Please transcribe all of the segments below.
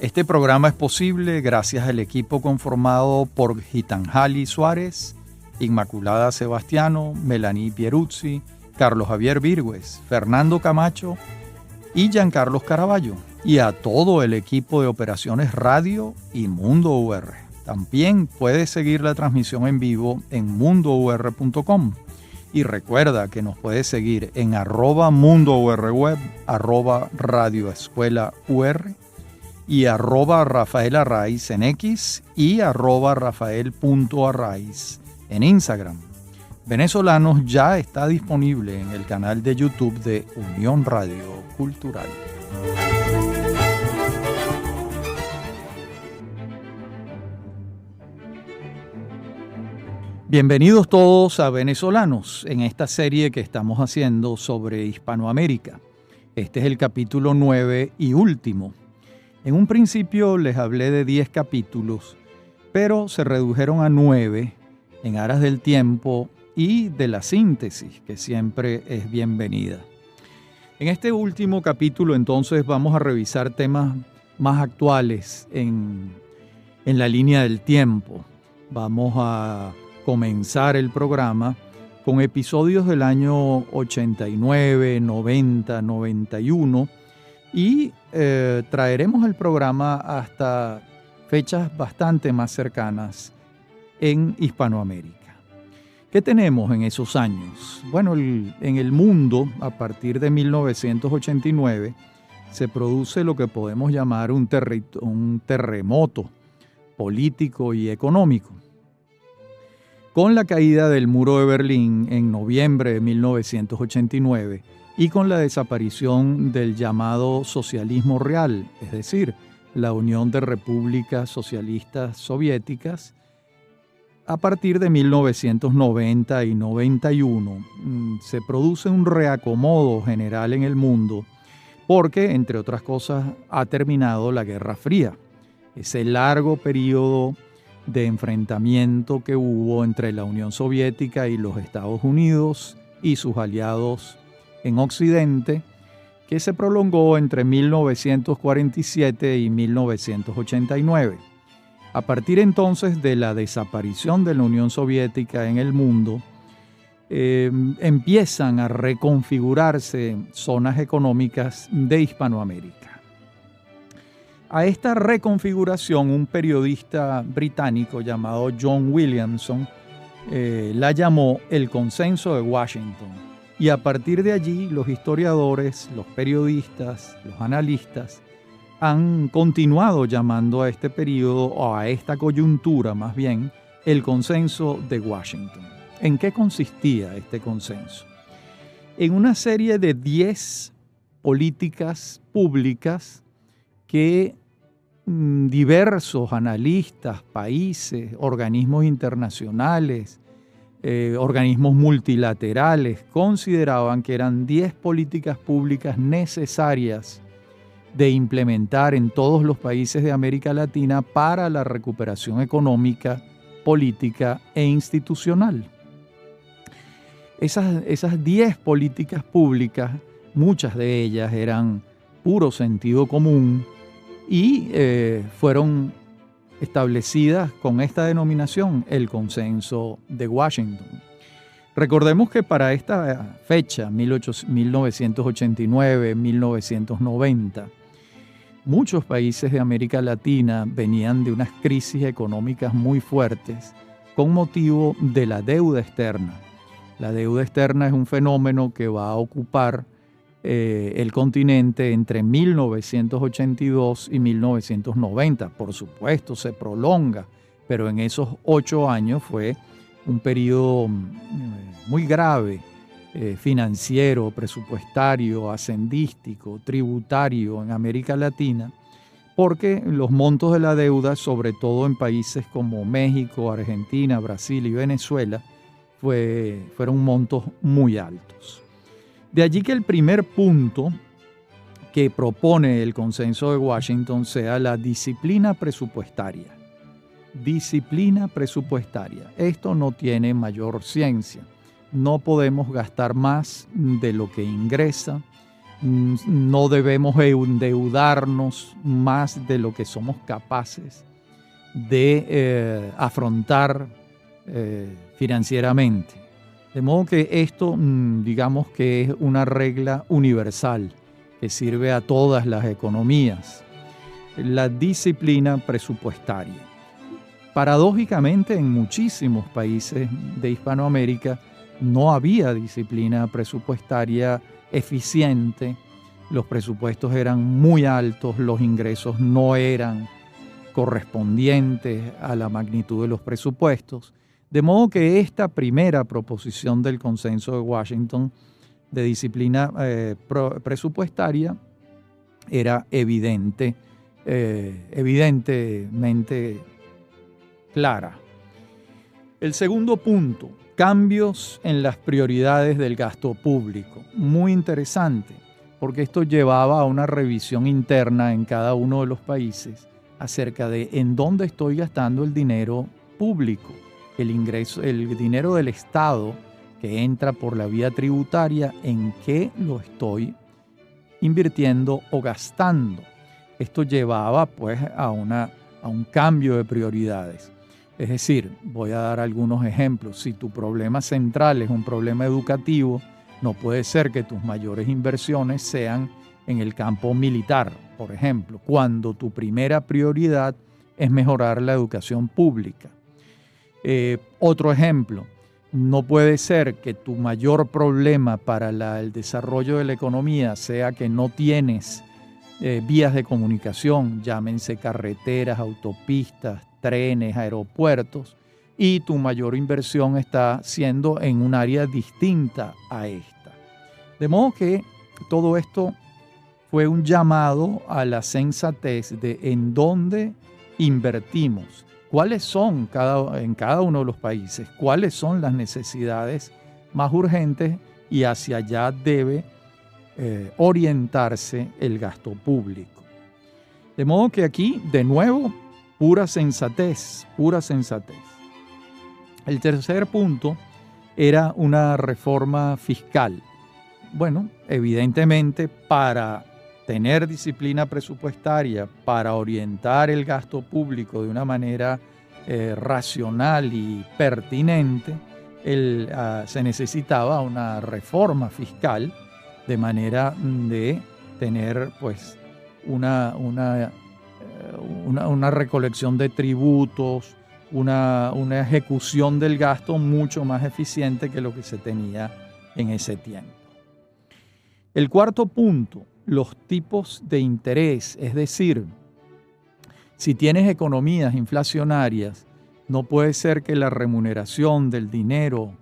Este programa es posible gracias al equipo conformado por Gitanjali Suárez, Inmaculada Sebastiano, Melanie Pieruzzi, Carlos Javier Virgües, Fernando Camacho y Giancarlos Caraballo, y a todo el equipo de operaciones radio y Mundo UR. También puedes seguir la transmisión en vivo en mundour.com. Y recuerda que nos puedes seguir en @mundourweb, @radioescuelaur y @Rafael Arraiz en X y @Rafael.Arraiz en Instagram. Venezolanos ya está disponible en el canal de YouTube de Unión Radio Cultural. Bienvenidos todos a Venezolanos en esta serie que estamos haciendo sobre Hispanoamérica. Este es el capítulo 9 y último. En un principio les hablé de 10 capítulos, pero se redujeron a 9 en aras del tiempo y de la síntesis, que siempre es bienvenida. En este último capítulo entonces vamos a revisar temas más actuales en la línea del tiempo. Vamos a comenzar el programa con episodios del año 89, 90, 91 y traeremos el programa hasta fechas bastante más cercanas en Hispanoamérica. ¿Qué tenemos en esos años? Bueno, en el mundo, a partir de 1989, se produce lo que podemos llamar un terremoto político y económico. Con la caída del muro de Berlín en noviembre de 1989 y con la desaparición del llamado socialismo real, es decir, la Unión de Repúblicas Socialistas Soviéticas, a partir de 1990 y 91 se produce un reacomodo general en el mundo porque, entre otras cosas, ha terminado la Guerra Fría, ese largo periodo de enfrentamiento que hubo entre la Unión Soviética y los Estados Unidos y sus aliados en Occidente, que se prolongó entre 1947 y 1989. A partir entonces de la desaparición de la Unión Soviética en el mundo, empiezan a reconfigurarse zonas económicas de Hispanoamérica. A esta reconfiguración, un periodista británico llamado John Williamson la llamó el Consenso de Washington. Y a partir de allí, los historiadores, los periodistas, los analistas han continuado llamando a este periodo, o a esta coyuntura más bien, el Consenso de Washington. ¿En qué consistía este consenso? En una serie de 10 políticas públicas que diversos analistas, países, organismos internacionales, organismos multilaterales consideraban que eran 10 políticas públicas necesarias de implementar en todos los países de América Latina para la recuperación económica, política e institucional. Esas 10 políticas públicas, muchas de ellas eran puro sentido común, y fueron establecidas con esta denominación, el Consenso de Washington. Recordemos que para esta fecha, 1989, 1990, muchos países de América Latina venían de unas crisis económicas muy fuertes con motivo de la deuda externa. La deuda externa es un fenómeno que va a ocupar el continente entre 1982 y 1990. Por supuesto, se prolonga, pero en esos 8 años fue un periodo muy grave, financiero, presupuestario, hacendístico, tributario en América Latina, porque los montos de la deuda, sobre todo en países como México, Argentina, Brasil y Venezuela, fueron montos muy altos. De allí que el primer punto que propone el Consenso de Washington sea la disciplina presupuestaria. Disciplina presupuestaria. Esto no tiene mayor ciencia. No podemos gastar más de lo que ingresa, no debemos endeudarnos más de lo que somos capaces de afrontar financieramente. De modo que esto, digamos que es una regla universal que sirve a todas las economías. La disciplina presupuestaria. Paradójicamente, en muchísimos países de Hispanoamérica no había disciplina presupuestaria eficiente. Los presupuestos eran muy altos, los ingresos no eran correspondientes a la magnitud de los presupuestos. De modo que esta primera proposición del Consenso de Washington de disciplina presupuestaria era evidentemente clara. El segundo punto, cambios en las prioridades del gasto público. Muy interesante, porque esto llevaba a una revisión interna en cada uno de los países acerca de en dónde estoy gastando el dinero público, el dinero del Estado que entra por la vía tributaria, en qué lo estoy invirtiendo o gastando. Esto llevaba pues a un cambio de prioridades. Es decir, voy a dar algunos ejemplos. Si tu problema central es un problema educativo, no puede ser que tus mayores inversiones sean en el campo militar, por ejemplo, cuando tu primera prioridad es mejorar la educación pública. Otro ejemplo, no puede ser que tu mayor problema para el desarrollo de la economía sea que no tienes vías de comunicación, llámense carreteras, autopistas, trenes, aeropuertos, y tu mayor inversión está siendo en un área distinta a esta. De modo que todo esto fue un llamado a la sensatez de en dónde invertimos, cuáles son en cada uno de los países, cuáles son las necesidades más urgentes y hacia allá debe orientarse el gasto público. De modo que aquí, de nuevo, pura sensatez, pura sensatez. El tercer punto era una reforma fiscal. Bueno, evidentemente para tener disciplina presupuestaria, para orientar el gasto público de una manera racional y pertinente, se necesitaba una reforma fiscal de manera de tener pues una recolección de tributos, una ejecución del gasto mucho más eficiente que lo que se tenía en ese tiempo. El cuarto punto, los tipos de interés, es decir, si tienes economías inflacionarias, no puede ser que la remuneración del dinero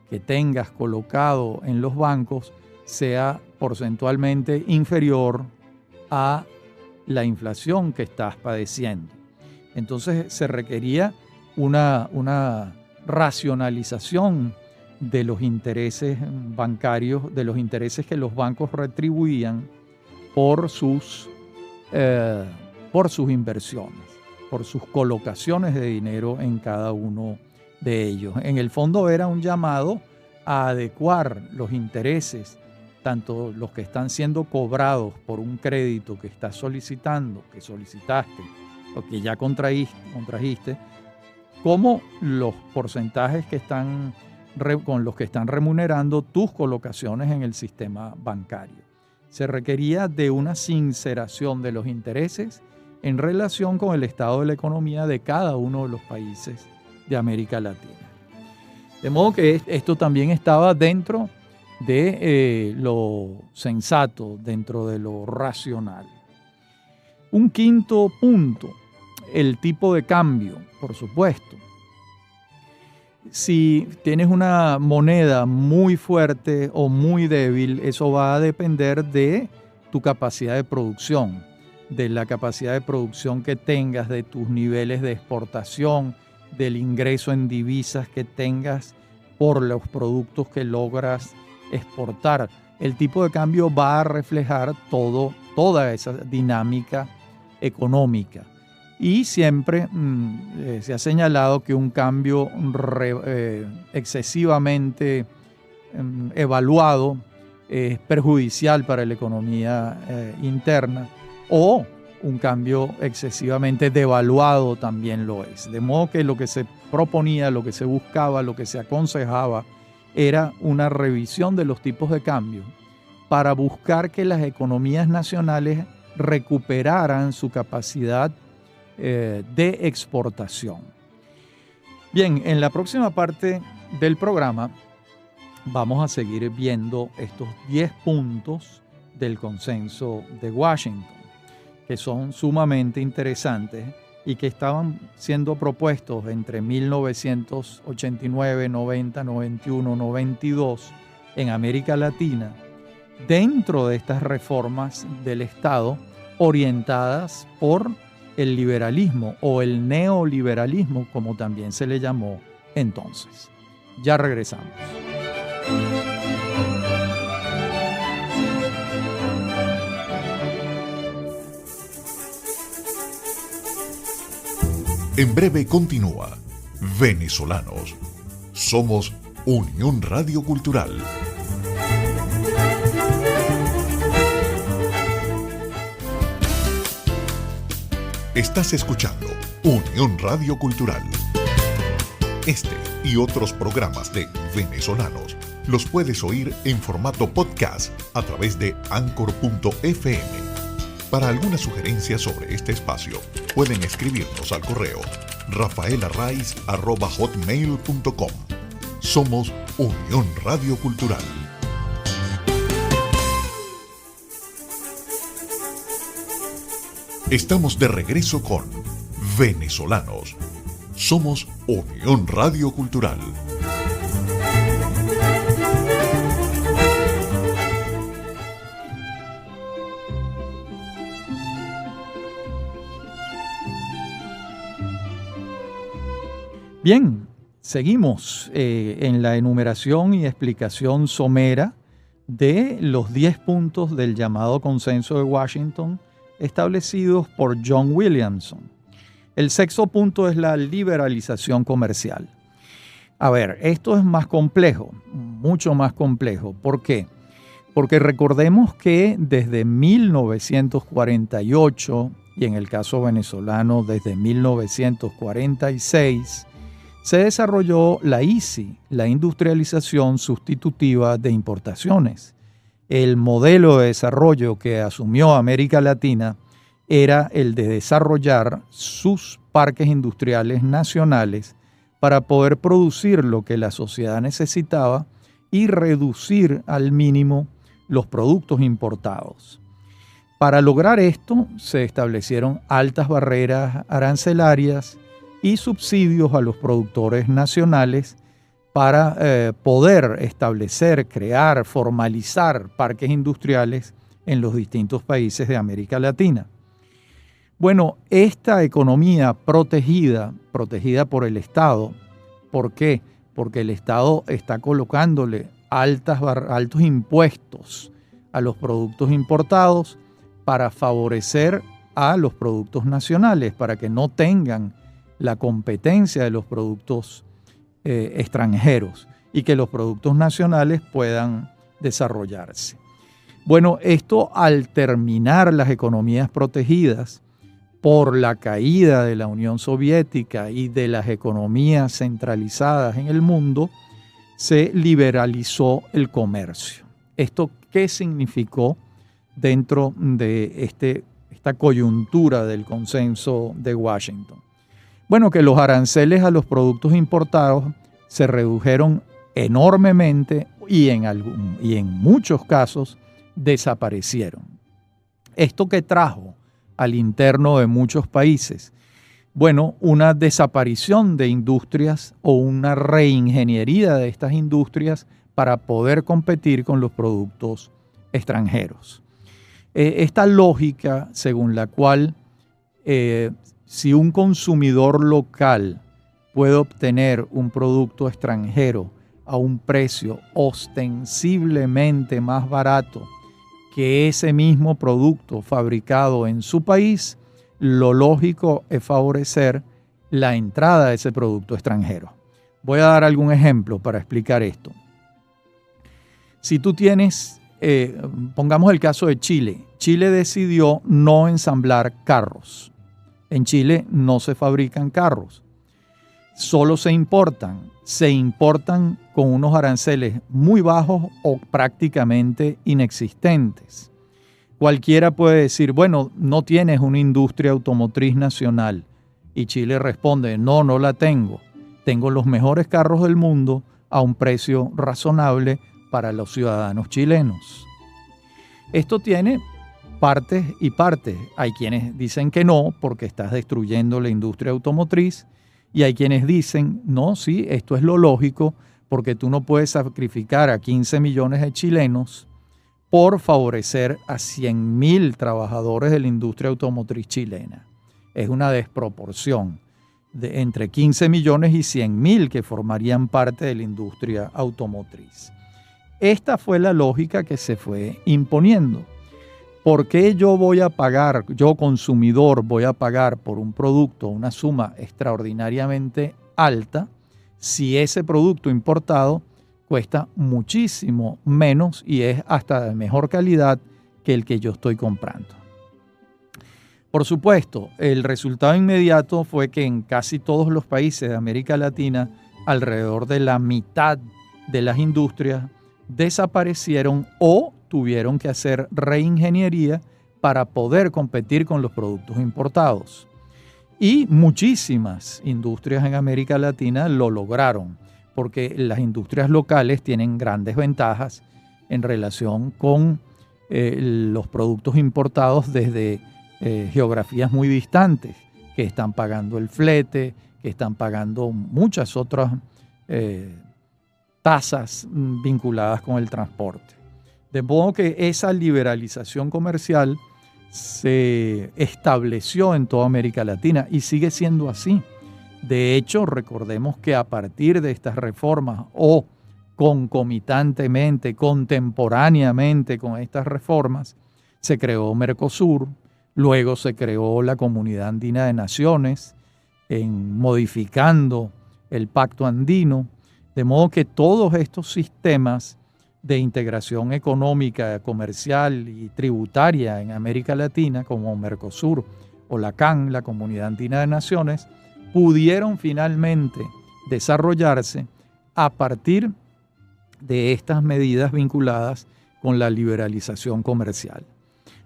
que tengas colocado en los bancos sea porcentualmente inferior a la inflación que estás padeciendo. Entonces se requería una racionalización de los intereses bancarios, de los intereses que los bancos retribuían por sus inversiones, por sus colocaciones de dinero en cada uno de ellos. En el fondo era un llamado a adecuar los intereses, tanto los que están siendo cobrados por un crédito que estás solicitando, que solicitaste o que ya contrajiste, como los porcentajes con los que están remunerando tus colocaciones en el sistema bancario. Se requería de una sinceración de los intereses en relación con el estado de la economía de cada uno de los países de América Latina. De modo que esto también estaba dentro de lo sensato, dentro de lo racional. Un quinto punto, el tipo de cambio, por supuesto. Si tienes una moneda muy fuerte o muy débil, eso va a depender de tu capacidad de producción, de la capacidad de producción que tengas, de tus niveles de exportación, del ingreso en divisas que tengas por los productos que logras exportar. El tipo de cambio va a reflejar toda esa dinámica económica. Y siempre se ha señalado que un cambio excesivamente evaluado es perjudicial para la economía interna, o un cambio excesivamente devaluado también lo es. De modo que lo que se proponía, lo que se buscaba, lo que se aconsejaba era una revisión de los tipos de cambio para buscar que las economías nacionales recuperaran su capacidad de exportación. Bien, en la próxima parte del programa vamos a seguir viendo estos 10 puntos del consenso de Washington, que son sumamente interesantes y que estaban siendo propuestos entre 1989, 90, 91, 92 en América Latina, dentro de estas reformas del Estado orientadas por el liberalismo o el neoliberalismo, como también se le llamó entonces. Ya regresamos. En breve continúa Venezolanos. Somos Unión Radio Cultural. Estás escuchando Unión Radio Cultural. Este y otros programas de Venezolanos los puedes oír en formato podcast a través de Anchor.fm. Para alguna sugerencia sobre este espacio, pueden escribirnos al correo rafaelarraiz@hotmail.com. Somos Unión Radio Cultural. Estamos de regreso con Venezolanos. Somos Unión Radio Cultural. Bien, seguimos en la enumeración y explicación somera de los 10 puntos del llamado Consenso de Washington establecidos por John Williamson. El sexto punto es la liberalización comercial. A ver, esto es más complejo, mucho más complejo. ¿Por qué? Porque recordemos que desde 1948, y en el caso venezolano desde 1946, se desarrolló la ISI, la industrialización sustitutiva de importaciones. El modelo de desarrollo que asumió América Latina era el de desarrollar sus parques industriales nacionales para poder producir lo que la sociedad necesitaba y reducir al mínimo los productos importados. Para lograr esto, se establecieron altas barreras arancelarias y subsidios a los productores nacionales para poder establecer, crear, formalizar parques industriales en los distintos países de América Latina. Bueno, esta economía protegida por el Estado, ¿por qué? Porque el Estado está colocándole altos impuestos a los productos importados para favorecer a los productos nacionales, para que no tengan la competencia de los productos extranjeros y que los productos nacionales puedan desarrollarse. Bueno, esto al terminar las economías protegidas por la caída de la Unión Soviética y de las economías centralizadas en el mundo, se liberalizó el comercio. ¿Esto qué significó dentro de esta coyuntura del Consenso de Washington? Bueno, que los aranceles a los productos importados se redujeron enormemente y en muchos casos desaparecieron. ¿Esto qué trajo al interno de muchos países? Bueno, una desaparición de industrias o una reingeniería de estas industrias para poder competir con los productos extranjeros. Esta lógica según la cual si un consumidor local puede obtener un producto extranjero a un precio ostensiblemente más barato que ese mismo producto fabricado en su país, lo lógico es favorecer la entrada de ese producto extranjero. Voy a dar algún ejemplo para explicar esto. Si tú tienes pongamos el caso de Chile. Chile decidió no ensamblar carros. En Chile no se fabrican carros, solo se importan. Se importan con unos aranceles muy bajos o prácticamente inexistentes. Cualquiera puede decir, bueno, no tienes una industria automotriz nacional. Y Chile responde, no, no la tengo. Tengo los mejores carros del mundo a un precio razonable para los ciudadanos chilenos. Esto tiene partes y partes. Hay quienes dicen que no, porque estás destruyendo la industria automotriz. Y hay quienes dicen, no, sí, esto es lo lógico, porque tú no puedes sacrificar a 15 millones de chilenos por favorecer a 100.000 trabajadores de la industria automotriz chilena. Es una desproporción entre 15 millones y 100.000 que formarían parte de la industria automotriz. Esta fue la lógica que se fue imponiendo. ¿Por qué yo voy a pagar, yo consumidor voy a pagar por un producto una suma extraordinariamente alta si ese producto importado cuesta muchísimo menos y es hasta de mejor calidad que el que yo estoy comprando? Por supuesto, el resultado inmediato fue que en casi todos los países de América Latina, alrededor de la mitad de las industrias desaparecieron o tuvieron que hacer reingeniería para poder competir con los productos importados. Y muchísimas industrias en América Latina lo lograron, porque las industrias locales tienen grandes ventajas en relación con los productos importados desde geografías muy distantes, que están pagando el flete, que están pagando muchas otras tasas vinculadas con el transporte. De modo que esa liberalización comercial se estableció en toda América Latina y sigue siendo así. De hecho, recordemos que a partir de estas reformas o concomitantemente, contemporáneamente con estas reformas, se creó Mercosur, luego se creó la Comunidad Andina de Naciones, modificando el Pacto Andino, de modo que todos estos sistemas de integración económica, comercial y tributaria en América Latina, como Mercosur o la CAN, la Comunidad Andina de Naciones, pudieron finalmente desarrollarse a partir de estas medidas vinculadas con la liberalización comercial.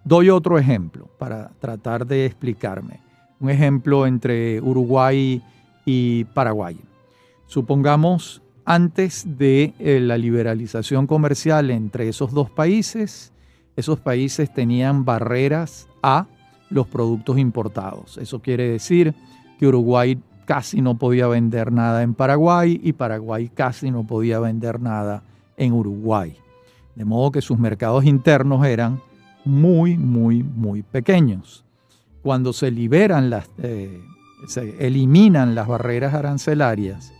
Doy otro ejemplo para tratar de explicarme. Un ejemplo entre Uruguay y Paraguay. Supongamos, antes de la liberalización comercial entre esos dos países tenían barreras a los productos importados. Eso quiere decir que Uruguay casi no podía vender nada en Paraguay y Paraguay casi no podía vender nada en Uruguay. De modo que sus mercados internos eran muy, muy, muy pequeños. Cuando se eliminan las barreras arancelarias,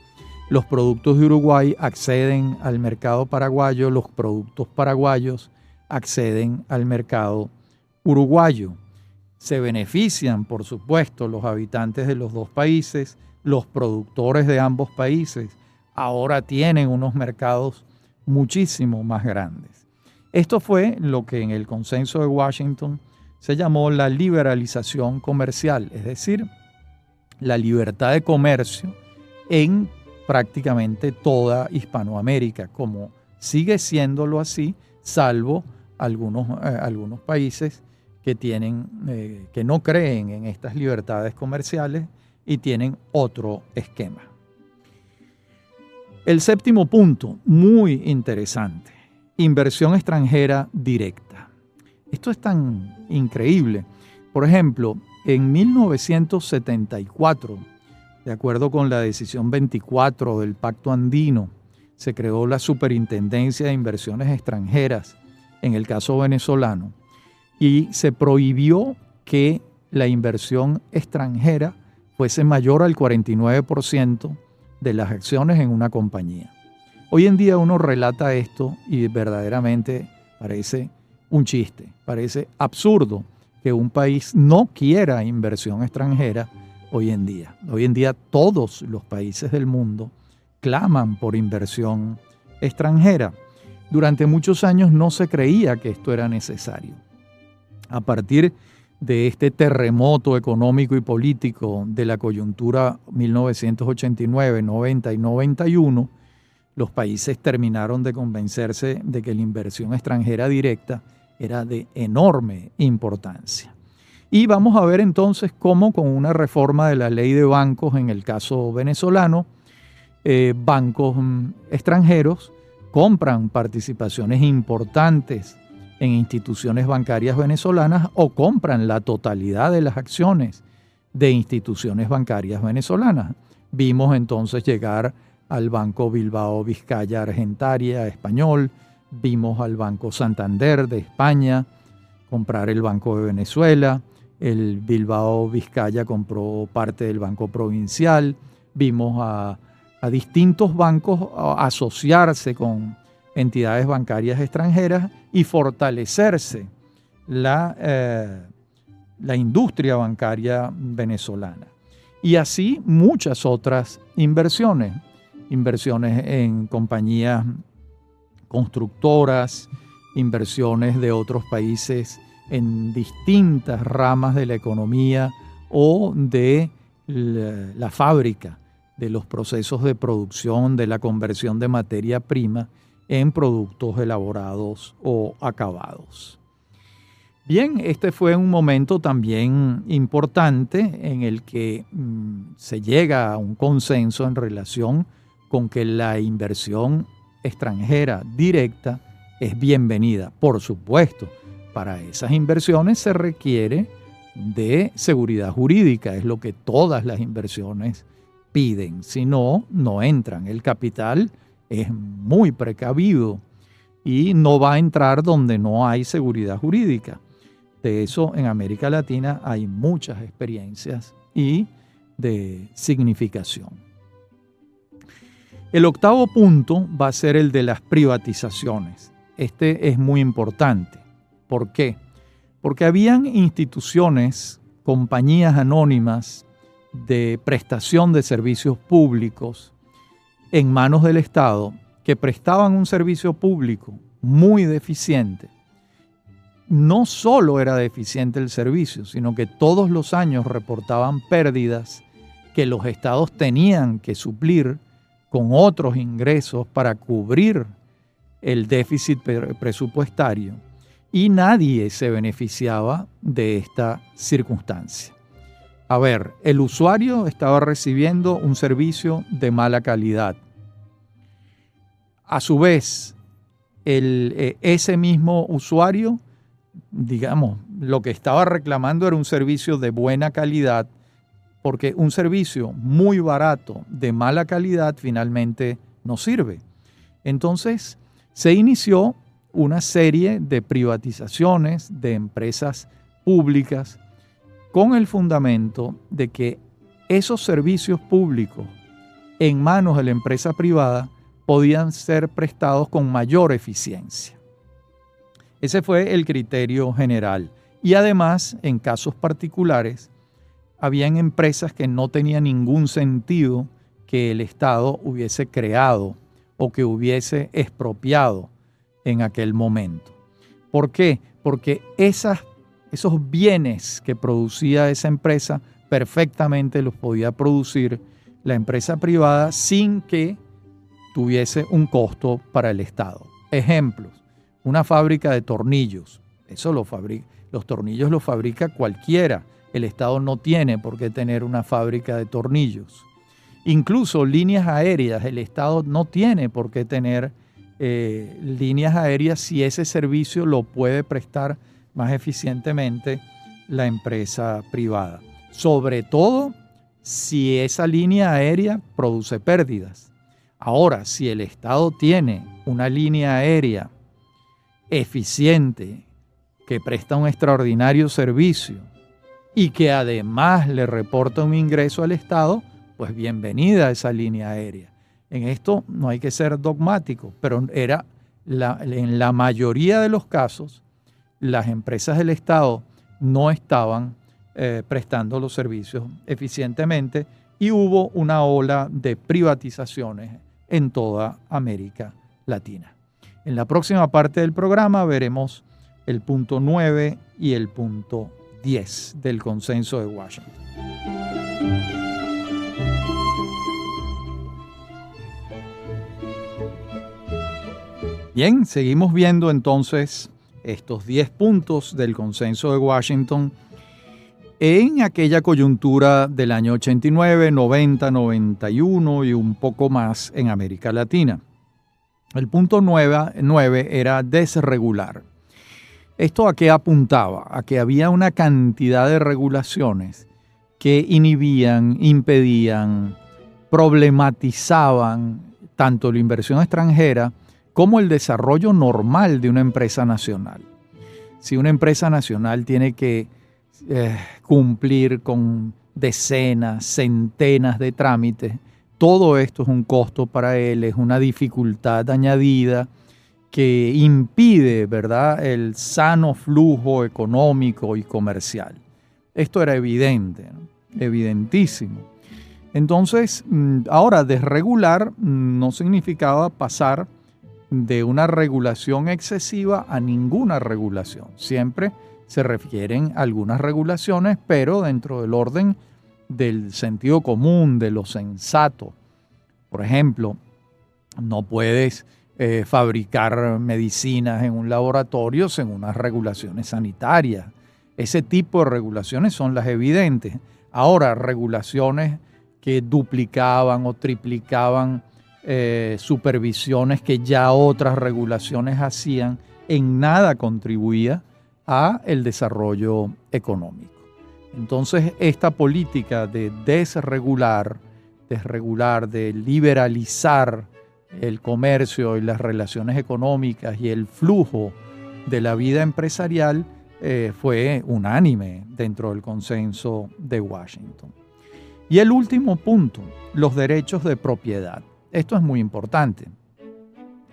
los productos de Uruguay acceden al mercado paraguayo, los productos paraguayos acceden al mercado uruguayo. Se benefician, por supuesto, los habitantes de los dos países, los productores de ambos países ahora tienen unos mercados muchísimo más grandes. Esto fue lo que en el Consenso de Washington se llamó la liberalización comercial, es decir, la libertad de comercio en prácticamente toda Hispanoamérica, como sigue siéndolo así, salvo algunos países que no creen en estas libertades comerciales y tienen otro esquema. El séptimo punto, muy interesante, inversión extranjera directa. Esto es tan increíble. Por ejemplo, en 1974, de acuerdo con la decisión 24 del Pacto Andino, se creó la Superintendencia de Inversiones Extranjeras, en el caso venezolano, y se prohibió que la inversión extranjera fuese mayor al 49% de las acciones en una compañía. Hoy en día uno relata esto y verdaderamente parece un chiste, parece absurdo que un país no quiera inversión extranjera hoy en día. Hoy en día todos los países del mundo claman por inversión extranjera. durante muchos años no se creía que esto era necesario. A partir de este terremoto económico y político de la coyuntura 1989, 90 y 91, los países terminaron de convencerse de que la inversión extranjera directa era de enorme importancia. Y vamos a ver entonces cómo con una reforma de la ley de bancos, en el caso venezolano, bancos extranjeros compran participaciones importantes en instituciones bancarias venezolanas o compran la totalidad de las acciones de instituciones bancarias venezolanas. Vimos entonces llegar al Banco Bilbao Vizcaya Argentaria español, vimos al Banco Santander de España comprar el Banco de Venezuela, el Bilbao Vizcaya compró parte del Banco Provincial, vimos a distintos bancos asociarse con entidades bancarias extranjeras y fortalecerse la industria bancaria venezolana. Y así muchas otras inversiones en compañías constructoras, inversiones de otros países en distintas ramas de la economía o de la fábrica, de los procesos de producción, de la conversión de materia prima en productos elaborados o acabados. Bien, este fue un momento también importante en el que se llega a un consenso en relación con que la inversión extranjera directa es bienvenida. Por supuesto, para esas inversiones se requiere de seguridad jurídica, es lo que todas las inversiones piden, si no, no entran. El capital es muy precavido y no va a entrar donde no hay seguridad jurídica. De eso en América Latina hay muchas experiencias y de significación. El octavo punto va a ser el de las privatizaciones. Este es muy importante. ¿Por qué? Porque habían instituciones, compañías anónimas de prestación de servicios públicos en manos del Estado que prestaban un servicio público muy deficiente. No solo era deficiente el servicio, sino que todos los años reportaban pérdidas que los estados tenían que suplir con otros ingresos para cubrir el déficit presupuestario, y nadie se beneficiaba de esta circunstancia. A ver, el usuario estaba recibiendo un servicio de mala calidad. A su vez, ese mismo usuario, digamos, lo que estaba reclamando era un servicio de buena calidad, porque un servicio muy barato de mala calidad finalmente no sirve. Entonces, se inició una serie de privatizaciones de empresas públicas con el fundamento de que esos servicios públicos en manos de la empresa privada podían ser prestados con mayor eficiencia. Ese fue el criterio general. Y además, en casos particulares, habían empresas que no tenía ningún sentido que el Estado hubiese creado o que hubiese expropiado en aquel momento. ¿Por qué? Porque esos bienes que producía esa empresa perfectamente los podía producir la empresa privada sin que tuviese un costo para el Estado. Ejemplos, una fábrica de tornillos. Los tornillos los fabrica cualquiera. El Estado no tiene por qué tener una fábrica de tornillos. Incluso líneas aéreas, el Estado no tiene por qué tener líneas aéreas si ese servicio lo puede prestar más eficientemente la empresa privada. Sobre todo si esa línea aérea produce pérdidas. Ahora, si el Estado tiene una línea aérea eficiente que presta un extraordinario servicio y que además le reporta un ingreso al Estado, pues bienvenida esa línea aérea. En esto no hay que ser dogmático, pero en la mayoría de los casos, las empresas del Estado no estaban prestando los servicios eficientemente y hubo una ola de privatizaciones en toda América Latina. En la próxima parte del programa veremos el punto 9 y el punto 10 del Consenso de Washington. Bien, seguimos viendo entonces estos 10 puntos del Consenso de Washington en aquella coyuntura del año 89, 90, 91 y un poco más en América Latina. El punto 9 era desregular. ¿Esto a qué apuntaba? A que había una cantidad de regulaciones que inhibían, impedían, problematizaban tanto la inversión extranjera como el desarrollo normal de una empresa nacional. Si una empresa nacional tiene que cumplir con decenas, centenas de trámites, todo esto es un costo para él, es una dificultad añadida que impide, ¿verdad?, el sano flujo económico y comercial. Esto era evidente, ¿no? Evidentísimo. Entonces, ahora, desregular no significaba pasar de una regulación excesiva a ninguna regulación. Siempre se refieren a algunas regulaciones, pero dentro del orden del sentido común, de lo sensato. Por ejemplo, no puedes fabricar medicinas en un laboratorio según unas regulaciones sanitarias. Ese tipo de regulaciones son las evidentes. Ahora, regulaciones que duplicaban o triplicaban supervisiones que ya otras regulaciones hacían, en nada contribuía a el desarrollo económico. Entonces, esta política de desregular, de liberalizar el comercio y las relaciones económicas y el flujo de la vida empresarial fue unánime dentro del Consenso de Washington. Y el último punto, los derechos de propiedad. Esto es muy importante.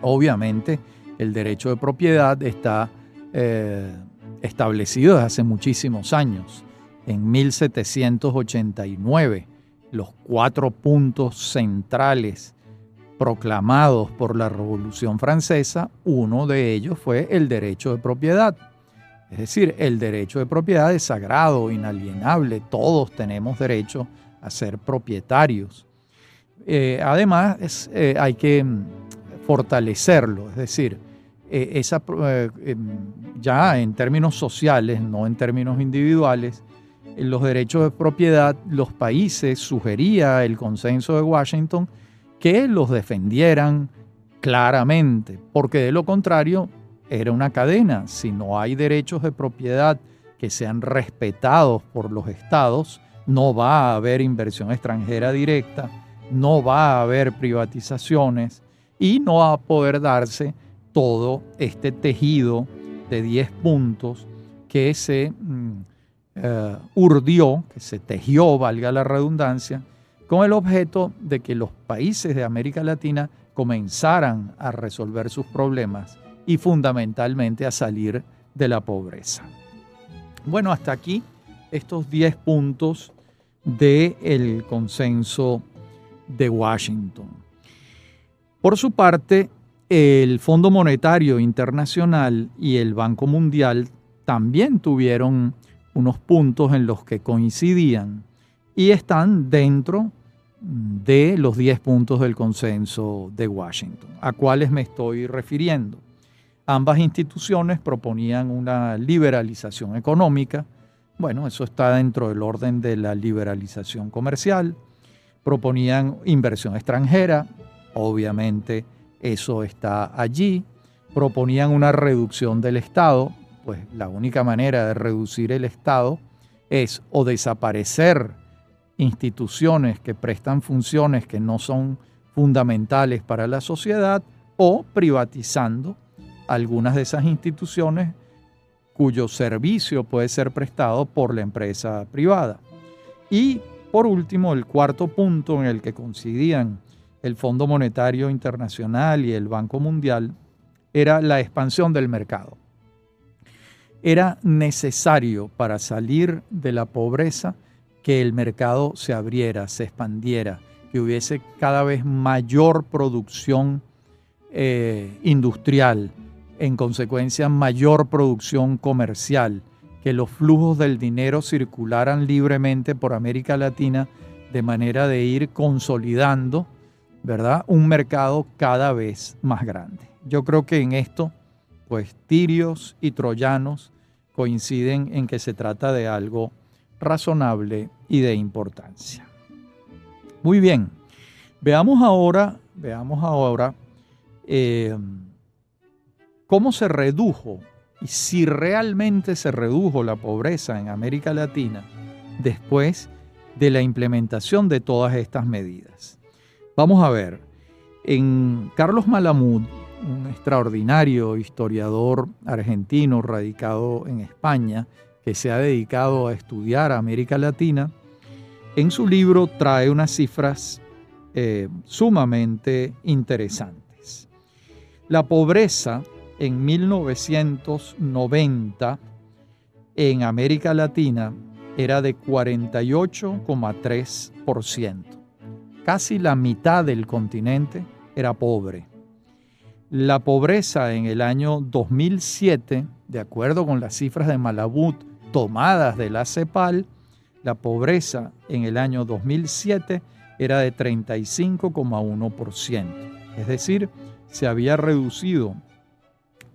Obviamente, el derecho de propiedad está establecido desde hace muchísimos años. En 1789, los 4 puntos centrales proclamados por la Revolución Francesa, uno de ellos fue el derecho de propiedad. Es decir, el derecho de propiedad es sagrado, inalienable. Todos tenemos derecho a ser propietarios. Además, hay que fortalecerlo, es decir, ya en términos sociales, no en términos individuales, los derechos de propiedad, los países, sugería el Consenso de Washington, que los defendieran claramente, porque de lo contrario era una cadena. Si no hay derechos de propiedad que sean respetados por los estados, no va a haber inversión extranjera directa, no va a haber privatizaciones y no va a poder darse todo este tejido de 10 puntos que se urdió, que se tejió, valga la redundancia, con el objeto de que los países de América Latina comenzaran a resolver sus problemas y fundamentalmente a salir de la pobreza. Bueno, hasta aquí estos 10 puntos del Consenso de Washington. Por su parte, el Fondo Monetario Internacional y el Banco Mundial también tuvieron unos puntos en los que coincidían y están dentro de los 10 puntos del Consenso de Washington. ¿A cuáles me estoy refiriendo? Ambas instituciones proponían una liberalización económica. Bueno, eso está dentro del orden de la liberalización comercial. Proponían inversión extranjera, obviamente eso está allí. Proponían una reducción del Estado, pues la única manera de reducir el Estado es o desaparecer instituciones que prestan funciones que no son fundamentales para la sociedad o privatizando algunas de esas instituciones cuyo servicio puede ser prestado por la empresa privada. Y por último, el cuarto punto en el que coincidían el Fondo Monetario Internacional y el Banco Mundial era la expansión del mercado. Era necesario para salir de la pobreza que el mercado se abriera, se expandiera, que hubiese cada vez mayor producción industrial, en consecuencia mayor producción comercial, que los flujos del dinero circularan libremente por América Latina de manera de ir consolidando, ¿verdad?, un mercado cada vez más grande. Yo creo que en esto, pues tirios y troyanos coinciden en que se trata de algo razonable y de importancia. Muy bien, veamos ahora cómo se redujo y si realmente se redujo la pobreza en América Latina después de la implementación de todas estas medidas. Vamos a ver, en Carlos Malamud, un extraordinario historiador argentino radicado en España, que se ha dedicado a estudiar a América Latina, en su libro trae unas cifras sumamente interesantes. La pobreza en 1990 en América Latina era de 48,3%. Casi la mitad del continente era pobre. La pobreza en el año 2007, de acuerdo con las cifras de Malamud tomadas de la CEPAL, la pobreza en el año 2007 era de 35,1%. Es decir, se había reducido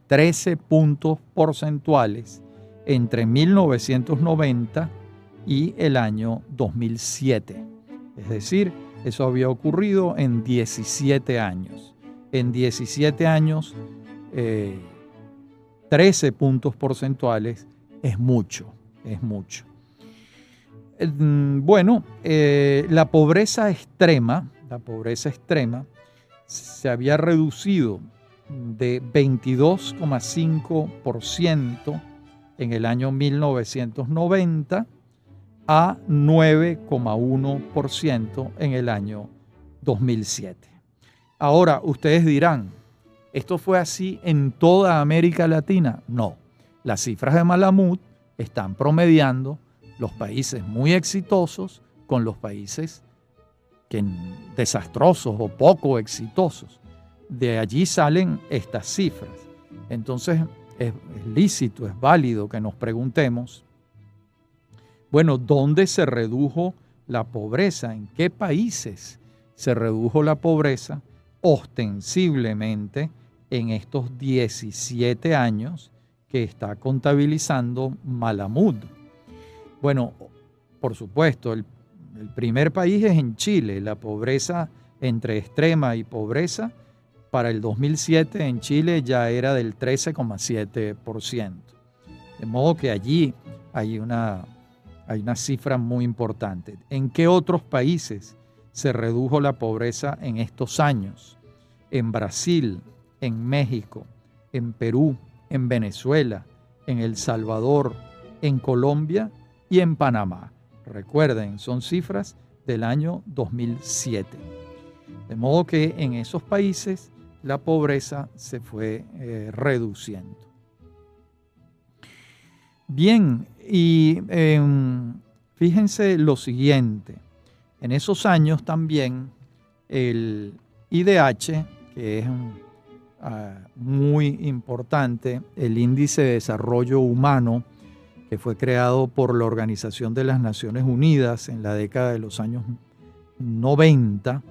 13 puntos porcentuales entre 1990 y el año 2007. Es decir, eso había ocurrido en 17 años. En 17 años, 13 puntos porcentuales es mucho, es mucho. Bueno, la pobreza extrema se había reducido de 22,5% en el año 1990 a 9,1% en el año 2007. Ahora, ustedes dirán, ¿esto fue así en toda América Latina? No, las cifras de Malamud están promediando los países muy exitosos con los países desastrosos o poco exitosos. De allí salen estas cifras. Entonces es lícito, es válido que nos preguntemos, bueno, ¿dónde se redujo la pobreza? ¿En qué países se redujo la pobreza? Ostensiblemente en estos 17 años que está contabilizando Malamud. Bueno, por supuesto, el primer país es en Chile. La pobreza entre extrema y pobreza para el 2007 en Chile ya era del 13,7%. De modo que allí hay una cifra muy importante. ¿En qué otros países se redujo la pobreza en estos años? En Brasil, en México, en Perú, en Venezuela, en El Salvador, en Colombia y en Panamá. Recuerden, son cifras del año 2007. De modo que en esos países la pobreza se fue reduciendo. Bien, y fíjense lo siguiente. En esos años también el IDH, que es muy importante, el Índice de Desarrollo Humano, que fue creado por la Organización de las Naciones Unidas en la década de los años 90,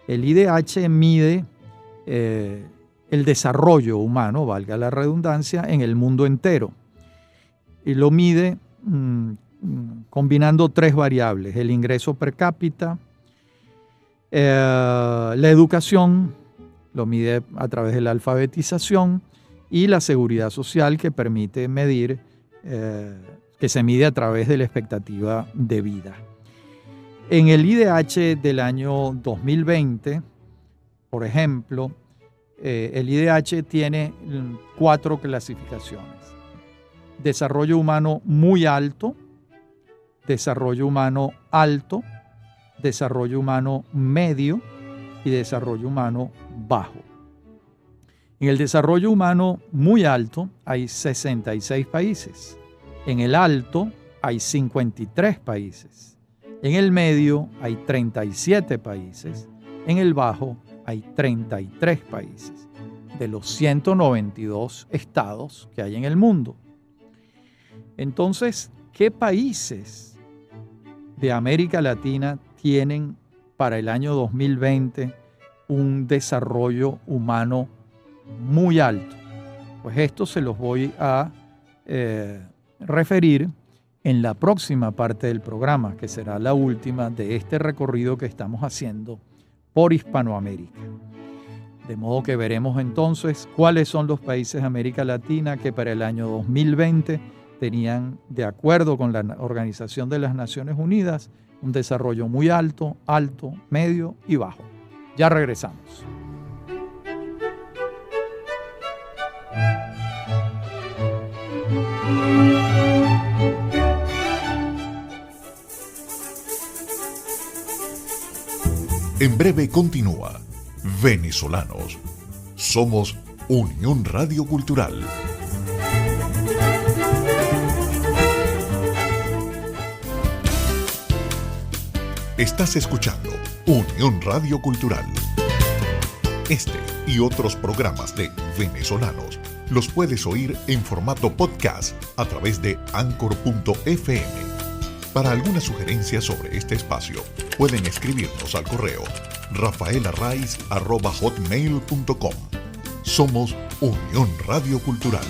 el IDH mide el desarrollo humano, valga la redundancia, en el mundo entero. Y lo mide combinando tres variables: el ingreso per cápita, la educación, lo mide a través de la alfabetización, y la seguridad social, que permite medir, que se mide a través de la expectativa de vida. En el IDH del año 2020, por ejemplo, el IDH tiene 4 clasificaciones: desarrollo humano muy alto, desarrollo humano alto, desarrollo humano medio y desarrollo humano bajo. En el desarrollo humano muy alto hay 66 países. En el alto hay 53 países. En el medio hay 37 países. En el bajo hay 33 países. de los 192 estados que hay en el mundo. Entonces, ¿qué países de América Latina tienen para el año 2020 un desarrollo humano muy alto? Pues esto se los voy a referir en la próxima parte del programa, que será la última de este recorrido que estamos haciendo por Hispanoamérica. De modo que veremos entonces cuáles son los países de América Latina que para el año 2020 tenían, de acuerdo con la Organización de las Naciones Unidas, un desarrollo muy alto, alto, medio y bajo. Ya regresamos. En breve continúa Venezolanos. Somos Unión Radio Cultural. Estás escuchando Unión Radio Cultural. Este y otros programas de Venezolanos los puedes oír en formato podcast a través de Anchor.fm. Para alguna sugerencia sobre este espacio, pueden escribirnos al correo rafaelarraiz@hotmail.com. Somos Unión Radio Cultural.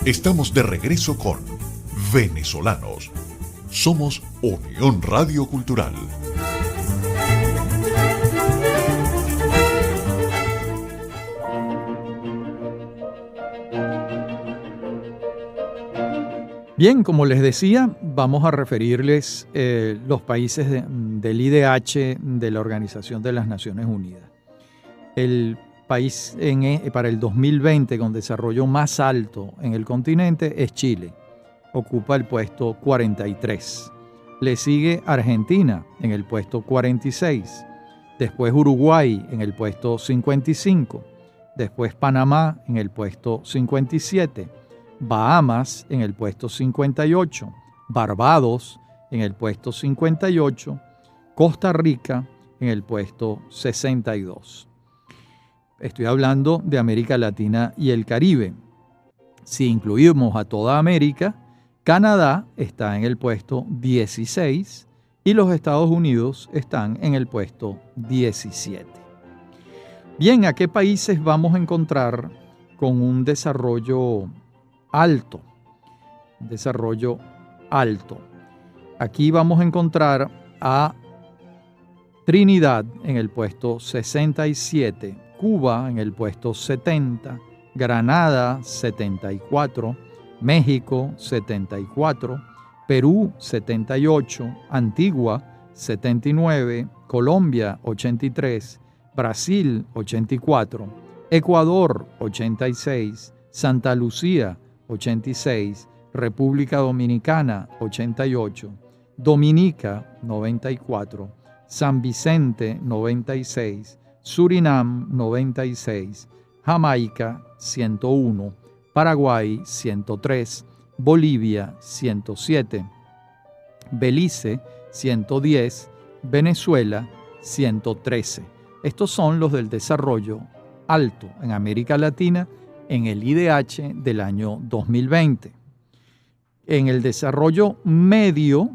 Estamos de regreso con Venezolanos. Somos Unión Radio Cultural. Bien, como les decía, vamos a referirles los países del IDH de la Organización de las Naciones Unidas. El país para el 2020 con desarrollo más alto en el continente es Chile. Ocupa el puesto 43. Le sigue Argentina en el puesto 46. Después Uruguay en el puesto 55. Después Panamá en el puesto 57. Bahamas en el puesto 58, Barbados en el puesto 58, Costa Rica en el puesto 62. Estoy hablando de América Latina y el Caribe. Si incluimos a toda América, Canadá está en el puesto 16 y los Estados Unidos están en el puesto 17. Bien, ¿a qué países vamos a encontrar con un desarrollo alto? Desarrollo alto. Aquí vamos a encontrar a Trinidad en el puesto 67, Cuba en el puesto 70, Granada 74, México 74, Perú 78, Antigua 79, Colombia 83, Brasil 84, Ecuador 86, Santa Lucía 86, República Dominicana 88, Dominica 94, San Vicente 96, Surinam 96, Jamaica 101, Paraguay 103, Bolivia 107, Belice 110, Venezuela 113. Estos son los del desarrollo alto en América Latina en el IDH del año 2020. En el desarrollo medio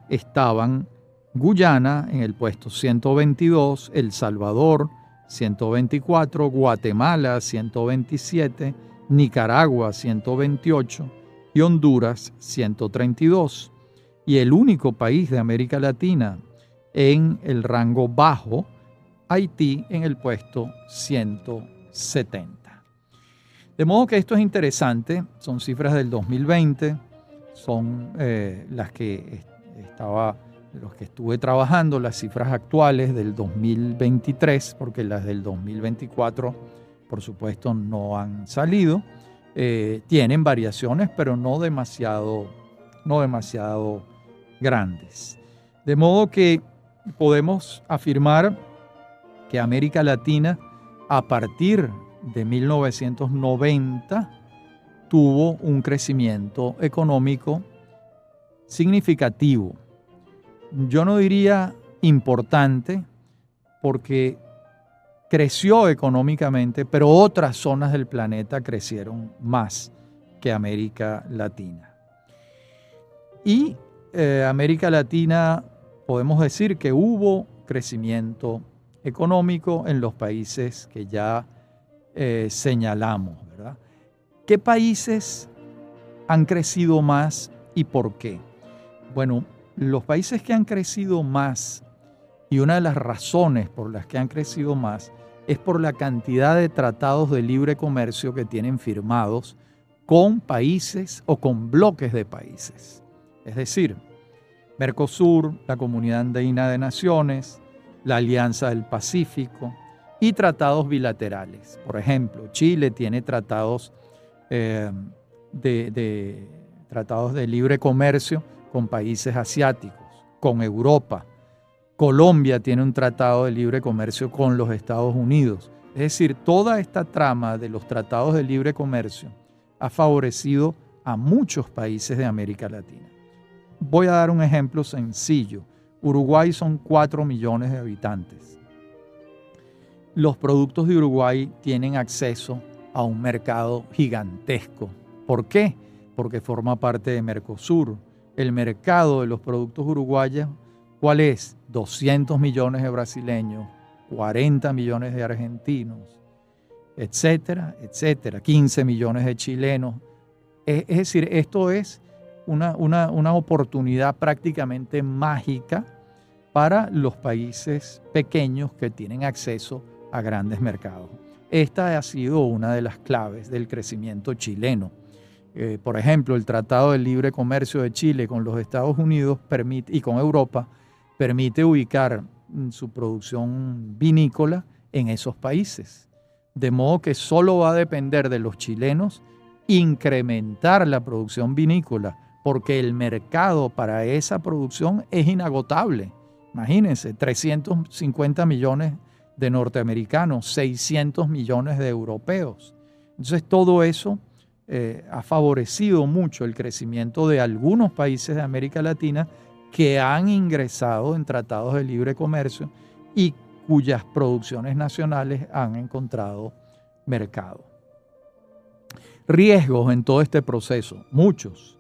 estaban Guyana en el puesto 122, El Salvador 124, Guatemala 127, Nicaragua 128 y Honduras 132. Y el único país de América Latina en el rango bajo, Haití en el puesto 170. De modo que esto es interesante, son cifras del 2020, son los que estuve trabajando, las cifras actuales del 2023, porque las del 2024, por supuesto, no han salido. Tienen variaciones, pero no demasiado grandes. De modo que podemos afirmar que América Latina, a partir de 1990, tuvo un crecimiento económico significativo. Yo no diría importante porque creció económicamente, pero otras zonas del planeta crecieron más que América Latina. Y América Latina, podemos decir que hubo crecimiento económico en los países que ya señalamos, ¿verdad? ¿Qué países han crecido más y por qué? Bueno, los países que han crecido más, y una de las razones por las que han crecido más, es por la cantidad de tratados de libre comercio que tienen firmados con países o con bloques de países. Es decir, Mercosur, la Comunidad Andina de Naciones, la Alianza del Pacífico y tratados bilaterales. Por ejemplo, Chile tiene tratados tratados de libre comercio con países asiáticos, con Europa. Colombia tiene un tratado de libre comercio con los Estados Unidos. Es decir, toda esta trama de los tratados de libre comercio ha favorecido a muchos países de América Latina. Voy a dar un ejemplo sencillo. Uruguay son 4 millones de habitantes. Los productos de Uruguay tienen acceso a un mercado gigantesco. ¿Por qué? Porque forma parte de Mercosur. El mercado de los productos uruguayos, ¿cuál es? 200 millones de brasileños, 40 millones de argentinos, etcétera, etcétera, 15 millones de chilenos. Es decir, esto es una oportunidad prácticamente mágica para los países pequeños que tienen acceso a grandes mercados. Esta ha sido una de las claves del crecimiento chileno. Por ejemplo, el Tratado de Libre Comercio de Chile con los Estados Unidos y con Europa permite ubicar su producción vinícola en esos países. De modo que solo va a depender de los chilenos incrementar la producción vinícola, porque el mercado para esa producción es inagotable. Imagínense, 350 millones de norteamericanos, 600 millones de europeos. Entonces todo eso ha favorecido mucho el crecimiento de algunos países de América Latina que han ingresado en tratados de libre comercio y cuyas producciones nacionales han encontrado mercado. Riesgos en todo este proceso, muchos.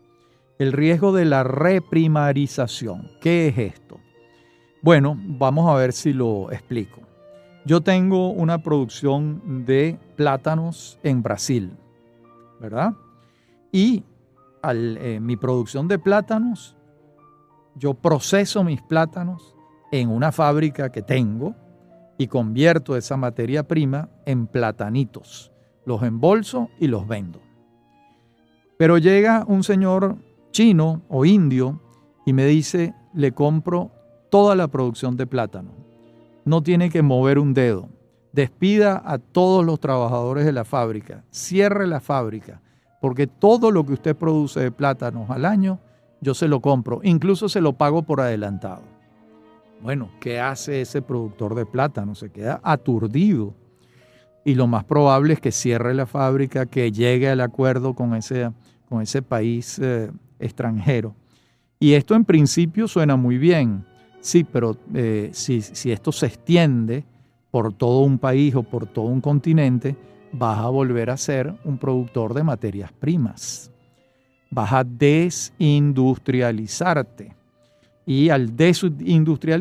El riesgo de la reprimarización. ¿Qué es esto? Bueno, vamos a ver si lo explico. Yo tengo una producción de plátanos en Brasil, ¿verdad? Y mi producción de plátanos, yo proceso mis plátanos en una fábrica que tengo y convierto esa materia prima en platanitos. Los embolso y los vendo. Pero llega un señor chino o indio y me dice, le compro toda la producción de plátano. No tiene que mover un dedo. Despida a todos los trabajadores de la fábrica. Cierre la fábrica. Porque todo lo que usted produce de plátanos al año, yo se lo compro. Incluso se lo pago por adelantado. Bueno, ¿qué hace ese productor de plátano? Se queda aturdido. Y lo más probable es que cierre la fábrica, que llegue al acuerdo con ese país extranjero. Y esto en principio suena muy bien. Sí, pero si esto se extiende por todo un país o por todo un continente, vas a volver a ser un productor de materias primas. Vas a desindustrializarte. Y al desindustrializarte,